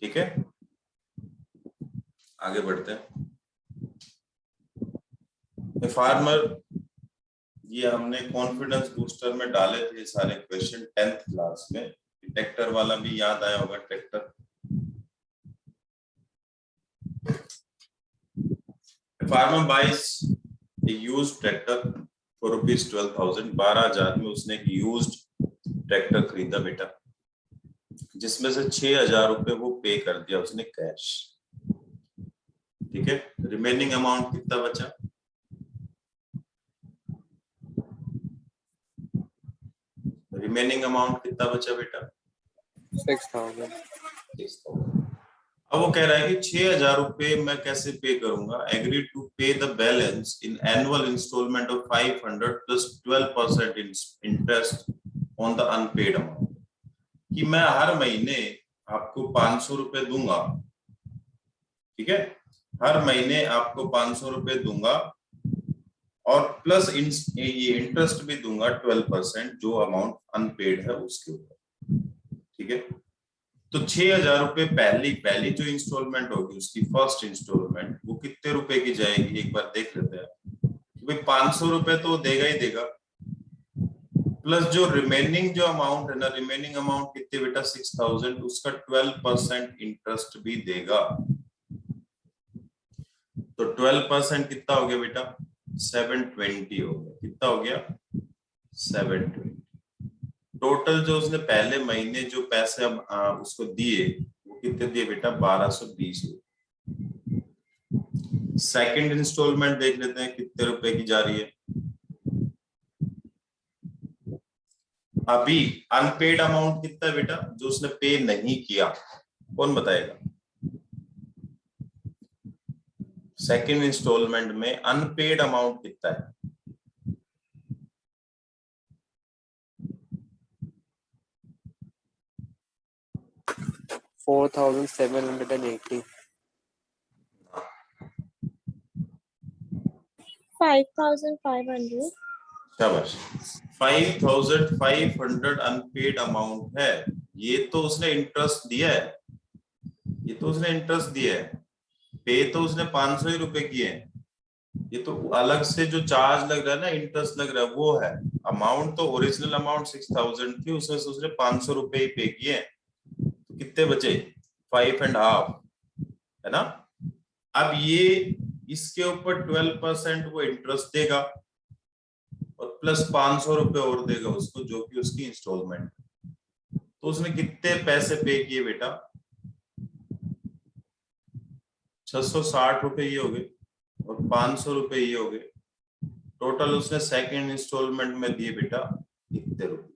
ठीक है, आगे बढ़ते हैं। फार्मर, ये हमने कॉन्फिडेंस बूस्टर में डाले थे सारे क्वेश्चन 10th क्लास में। ट्रैक्टर वाला भी याद आया होगा। Tractor, farmer buys used tractor for ₹12,000। 12,000 में उसने एक यूज्ड ट्रैक्टर खरीदा बेटा, जिसमें से 6,000 रुपए वो पे कर दिया उसने कैश। ठीक है, रिमेनिंग अमाउंट कितना बचा? रिमेनिंग अमाउंट कितना बचा बेटा? 6,000। अब वो कह रहा है कि 6,000 रुपए मैं कैसे पे करूंगा। Agree to pay the balance in annual installment of 500 plus 12% interest on the unpaid amount. कि मैं हर महीने आपको 500 रुपए दूंगा। ठीक है, हर महीने आपको 500 रुपए दूंगा और प्लस ये इंटरेस्ट भी दूंगा 12% जो अमाउंट अनपेड है उसके ऊपर। ठीक है, तो 6,000 रुपए पहली जो इंस्टॉलमेंट होगी उसकी फर्स्ट इंस्टॉलमेंट वो कितने रुपए की जाएगी एक बार देख लेते हैं। भाई 500 रुपए तो देगा ही देगा, प्लस जो रिमेनिंग जो अमाउंट है ना, रिमेनिंग अमाउंट कितने बेटा? 6,000, उसका 12% इंटरेस्ट भी देगा। तो 12% कितना हो गया बेटा? 720 हो गया। कितना हो गया? 720। टोटल जो उसने पहले महीने जो पैसे उसको दिए वो कितने दिए बेटा? 1220। सेकंड इंस्टॉलमेंट देख लेते हैं कितने रुपए की जा रही है। अभी अनपेड अमाउंट कितना है बेटा जो उसने पे नहीं किया? कौन बताएगा? सेकंड इंस्टॉलमेंट में अनपेड अमाउंट कितना है? $4,780। 5,500. शाबाश, 5,500 अनपेड अमाउंट है। ये तो उसने इंटरेस्ट दिया है, ये तो उसने इंटरेस्ट दिया है। पे तो उसने 500 ही रुपए किए हैं। ये तो अलग से जो चार्ज लग रहा है ना, इंटरेस्ट लग रहा है, वो है। अमाउंट तो ओरिजिनल अमाउंट 6000 थी, उसमें से उसने 500 रुपए ही पे किए, तो कितने बचे? 5.5, है ना। अब ये इसके ऊपर 12% वो इंटरेस्ट देगा और प्लस 500 रुपए और देगा उसको, जो कि उसकी इंस्टॉलमेंट। तो उसने कितने पैसे पे किए बेटा? 660 रुपए ये हो गए और 500 रुपए ये हो गए। टोटल उसने सेकंड इंस्टॉलमेंट में दिए बेटा इतने रुपए।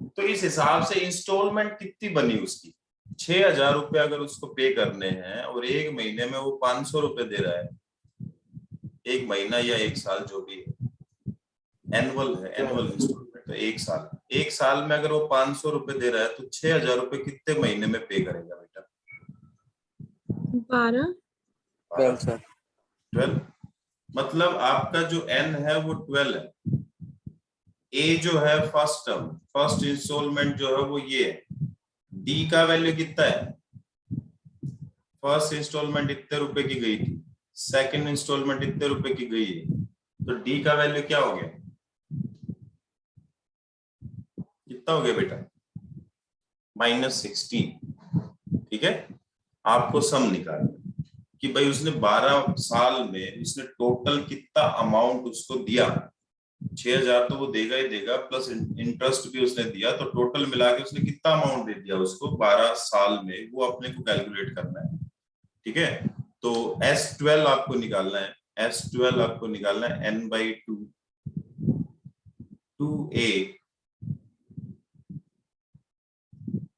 तो इस हिसाब से इंस्टॉलमेंट कितनी बनी उसकी? 6000 रुपए अगर उसको पे करने हैं और एक महीने में वो 500 रुपए दे रहा है, एक महीना या एक साल जो भी है, एनुअल है, एनुअल इंस्टॉलमेंट है, एक साल में अगर वो 500 रुपए दे रहा है तो 6000 रुपए कितने महीने में पे करेगा बेटा? 12 सर। 12। मतलब आपका जो एन है वो 12 है। ए जो है फर्स्ट टर्म, फर्स्ट इंस्टॉलमेंट जो है वो ये है। डी का वैल्यू कितना है? फर्स्ट इंस्टॉलमेंट इतने रुपए की गई थी, सेकंड इंस्टॉलमेंट इतने रुपए की गई है, तो डी का वैल्यू क्या हो गया? कितना हो गया बेटा? -16। ठीक है, आपको सम निकालना कि भाई उसने 12 साल में उसने टोटल कितना अमाउंट उसको दिया। 6000 तो वो देगा ही देगा, प्लस इंटरेस्ट भी उसने दिया, तो टोटल मिला के उसने कितना अमाउंट दे दिया उसको 12 साल में, वो अपने को कैलकुलेट करना है। ठीक है, तो S12 आपको निकालना है। S12 आपको निकालना है n/2 2a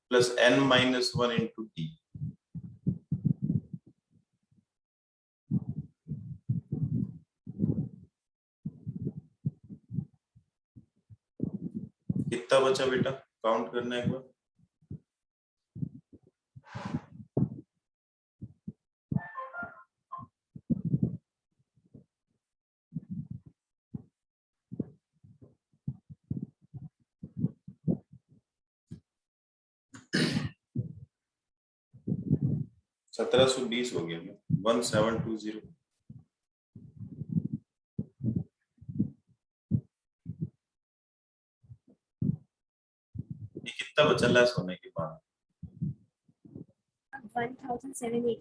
plus n-1 into T. कितना बचा बेटा? काउंट करना है एक बार। $1720 हो गया ना, 1720। ये कितना बचा लेस होने के बाद? 1780।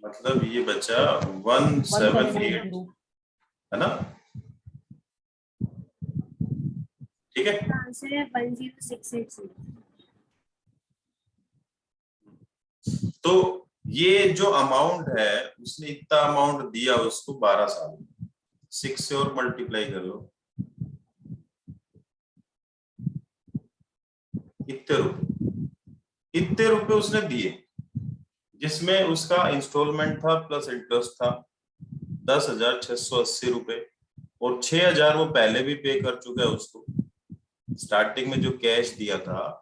मतलब ये बचा 178, 178 है ना। ठीक है, आंसर है 10680। तो ये जो अमाउंट है उसने इतना अमाउंट दिया उसको 12 साल में, 6 से और मल्टीप्लाई कर लो, इतने रुपए उसने दिए, जिसमें उसका इंस्टॉलमेंट था प्लस इंटरेस्ट था 10,680 रुपए, और 6000 वो पहले भी पे कर चुका है उसको। स्टार्टिंग में जो कैश दिया था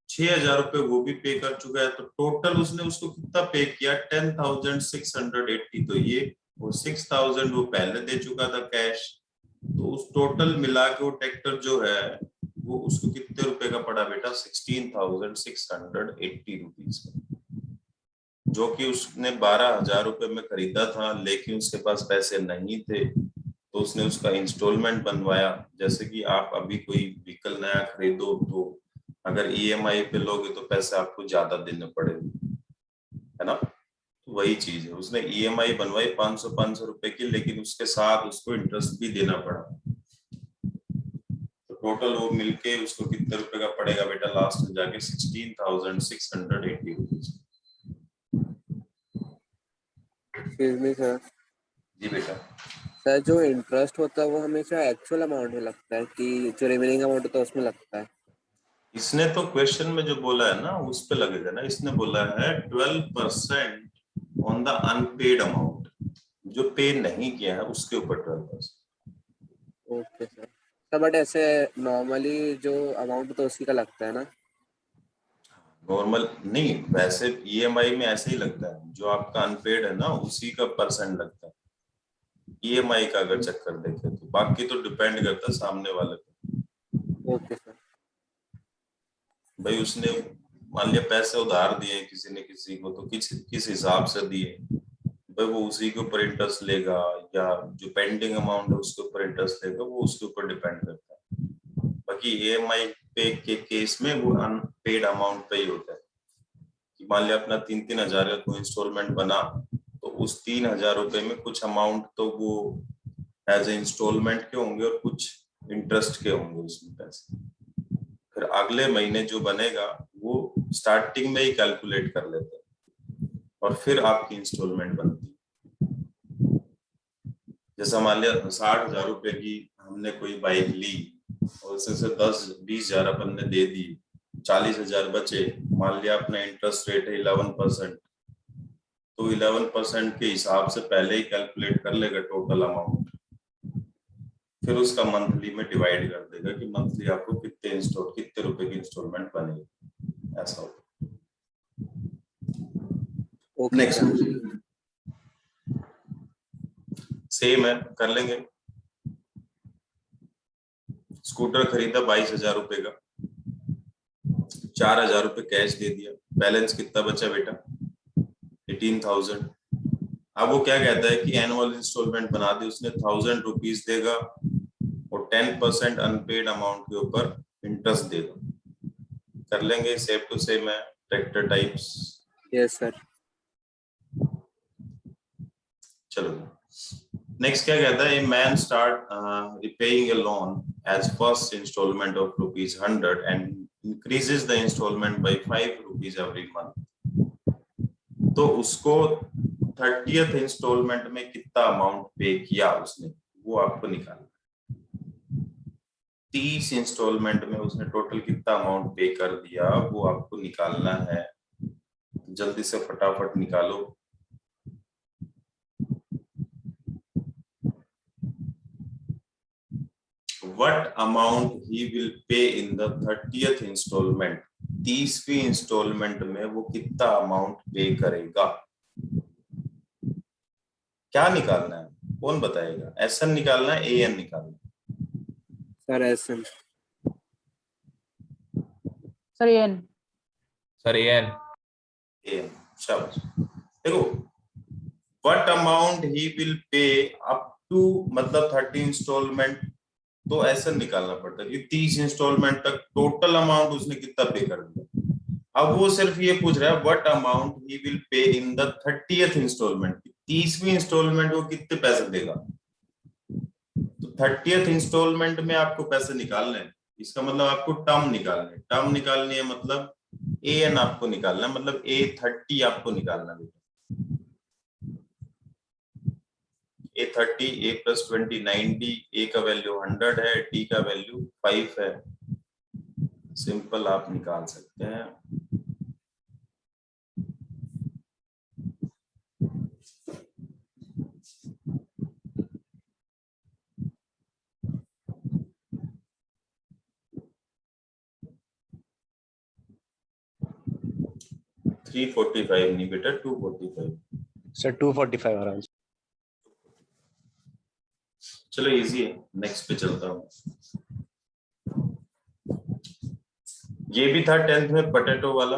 6000 रुपए वो भी पे कर चुका है, तो टोटल उसने उसको कितना पे किया? 10,680। तो ये वो 6000 वो पहले दे चुका था कैश, तो उस टोटल मिला के वो ट्रैक्टर जो है वो उसको कितने रुपए का पड़ा बेटा? 16,680 रुपीज का, जो कि उसने 12,000 रुपए में खरीदा था, लेकिन उसके पास पैसे नहीं थे, तो उसने उसका इंस्टॉलमेंट बनवाया। जैसे कि आप अभी कोई व्हीकल नया खरीदो तो अगर ईएमआई पे लोगे तो पैसे आपको ज्यादा देने पड़ेंगे, है ना। तो वही चीज है, उसने ईएमआई बनवाई 500 रुपए की, लेकिन उसके साथ उसको इंटरेस्ट भी देना पड़ा। तो टोटल वो मिलके उसको कितने रुपए का पड़ेगा बेटा लास्ट में जाके? 16,680 रुपीज। Excuse me sir. जी बेटा। सर जो इंटरेस्ट होता है वो हमेशा एक्चुअल अमाउंट में लगता है कि जो रिमेनिंग अमाउंट होता है उसमें लगता है? इसने तो क्वेश्चन में जो बोला है ना उस पे लगेगा ना। इसने बोला है 12% ऑन द अनपेड अमाउंट, जो पे नहीं किया है उसके ऊपर 12%। Okay sir. सर बट ऐसे नॉर्मली जो अमाउंट होता है उसी का लगता है ना? नॉर्मल नहीं, वैसे ईएमआई में ऐसे ही लगता है, जो आपका अनपेड है ना उसी का परसेंट लगता है ईएमआई का, अगर चक्कर देखे तो। बाकी तो डिपेंड करता है सामने वाले पे। Okay sir. भाई उसने मान लिया पैसे उधार दिए किसी ने किसी को, तो किस हिसाब से दिए भाई, वो उसी के ऊपर इंटरेस्ट लेगा या जो पेंडिंग अमाउंट है उसके ऊपर इंटरेस्ट लेगा, वो उसके ऊपर डिपेंड करता है। बाकी ईएमआई पे के केस में वो अनपेड अमाउंट पे ही होता है कि मान लिया अपना 3-3 हजार का कोई इंस्टॉलमेंट बना, तो उस 3,000 रुपए में कुछ अमाउंट तो वो एज ए इंस्टॉलमेंट के होंगे और कुछ इंटरेस्ट के होंगे उसमें पैसे। फिर अगले महीने जो बनेगा वो स्टार्टिंग में ही कैलकुलेट कर लेते हैं और फिर आपकी इंस्टॉलमेंट बनती है। जैसा मान लिया 60,000 रुपए की हमने कोई बाइक ली और उसमें से 10-20 हजार अपन ने दे दी, 40,000 बचे। मान लिया अपना इंटरेस्ट रेट है 11%, तो 11% के हिसाब से पहले ही कैलकुलेट कर लेगा टोटल अमाउंट, फिर उसका मंथली में डिवाइड कर देगा कि मंथली आपको कितने रुपए की इंस्टॉलमेंट बनेगी, ऐसा होगा। नेक्स्ट सेम है, कर लेंगे। स्कूटर खरीदा 22,000 रुपए का, 4,000 रुपए कैश दे दिया, बैलेंस कितना बचा बेटा 18,000। अब वो क्या कहता है कि एनुअल इंस्टॉलमेंट बना दी उसने, 1,000 रुपीज देगा और 10% अनपेड अमाउंट के ऊपर इंटरेस्ट देगा। कर लेंगे, सेम टू सेम है, ट्रैक्टर टाइप्स। Yes sir. चलो नेक्स्ट क्या कहता है, a man start repaying a loan as first installment of ₹100 and increases the installment by 5 rupees every month. तो उसको 30th इंस्टॉलमेंट में कितना अमाउंट पे किया उसने, वो आपको निकालना है। 30 इंस्टॉलमेंट में उसने टोटल कितना अमाउंट पे कर दिया, वो आपको निकालना है। जल्दी से फटाफट निकालो। What amount he will pay in the 30th installment? 30वीं इंस्टॉलमेंट में वो कितना अमाउंट पे करेगा, क्या निकालना है, कौन बताएगा? एसएन निकालना है, एएन निकालना है? Sir S N. Sir N. Sir N. A N, शाबाश। देखो, what amount he will pay up to मतलब 30 इंस्टॉलमेंट, तो ऐसा निकालना पड़ता है कि 30 इंस्टॉलमेंट तक टोटल अमाउंट उसने कितना पे कर दिया। अब वो सिर्फ ये पूछ रहा है what amount he will pay in the 30th installment, 30वीं इंस्टॉलमेंट वो कितने पैसे देगा। तो 30th इंस्टॉलमेंट में आपको पैसे निकालने हैं, इसका मतलब आपको टर्म निकालने, टर्म निकालनी है मतलब एएन आपको निकालना है, मतलब A30 आपको निकालना है। A30, A + 20 90, A का वैल्यू 100 है, T का वैल्यू 5 है। सिंपल आप निकाल सकते हैं। $345 नहीं बेटा, 245। सर 245 आराम से। चलो इजी है, नेक्स्ट पे चलता हूँ। ये भी था 10th में पोटैटो वाला,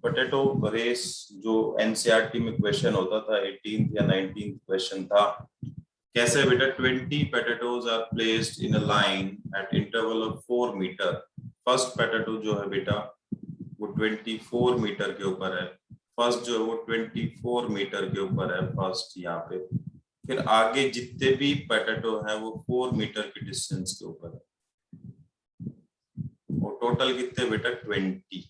पोटैटो रेस जो एनसीईआरटी में क्वेश्चन होता था, 18th या 19th क्वेश्चन था। कैसे बेटा, 20 potatoes are placed in a line at interval of 4 metre. First potato जो है बेटा वो 24 मीटर के ऊपर है, फर्स्ट जो है वो 24 मीटर के ऊपर है फर्स्ट यहाँ पे। फिर आगे जितने भी पोटैटो है वो 4 मीटर की डिस्टेंस के ऊपर है, और टोटल कितने बेटा 20।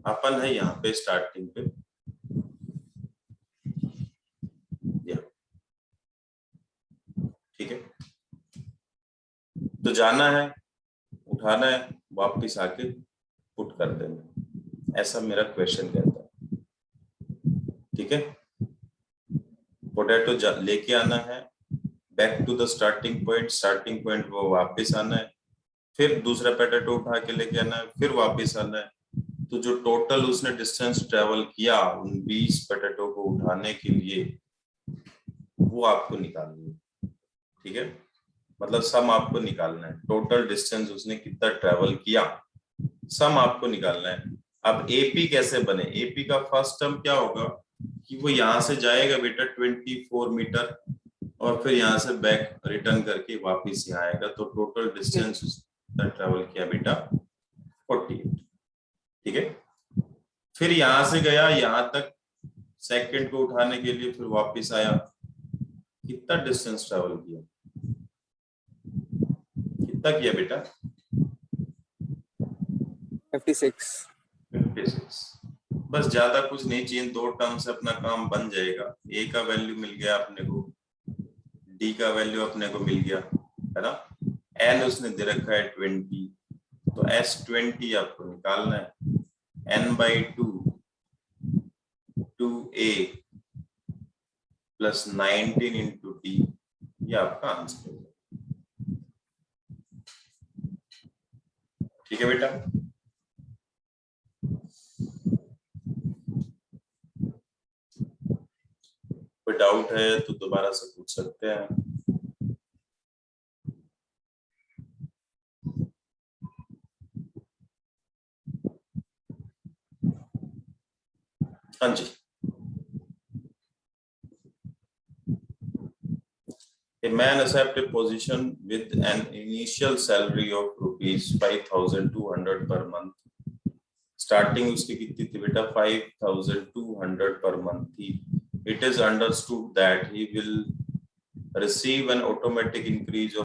अपन है यहाँ पे स्टार्टिंग पे, ठीक है। तो जाना है, उठाना है, वापिस आके पुट कर देना, ऐसा मेरा क्वेश्चन कहता है, ठीक है। पोटैटो लेके आना है, back to the starting point वो वापस आना है, फिर दूसरा पोटैटो उठा के लेके आना है, फिर वापस आना है। तो जो टोटल उसने डिस्टेंस ट्रेवल किया उन 20 पोटैटो को उठाने के लिए, वो आपको निकालनी है, ठीक है, मतलब सम आपको निकालना है, टोटल डिस्टेंस उसने कितना ट्रेवल किया, सम आपको निकालना है। अब एपी कैसे बने, एपी का फर्स्ट टर्म क्या होगा कि वो यहां से जाएगा बेटा 24 मीटर और फिर यहाँ से बैक रिटर्न करके वापस यहाँ आएगा, तो टोटल डिस्टेंस उसने ट्रेवल किया बेटा 48, ठीक है। फिर यहां से गया यहाँ तक सेकंड को उठाने के लिए, फिर वापस आया, कितना डिस्टेंस ट्रेवल किया, कितना किया बेटा 56। 56। बस ज्यादा कुछ नहीं चाहिए, 2 टर्म से अपना काम बन जाएगा। ए का वैल्यू मिल गया अपने को, डी का वैल्यू अपने को मिल गया, है ना। एन उसने दे रखा है 20, तो S20 आपको निकालना है, n/2 2a + 19 × d, ये आपका आंसर है, ठीक है बेटा। कोई डाउट है तो दोबारा से पूछ सकते हैं। हाँ जी, A man accept a position with an initial salary of ₹5,200 per month. Starting उसकी कितनी थी बेटा 5,200 per month थी। It is understood that he will receive an automatic increase of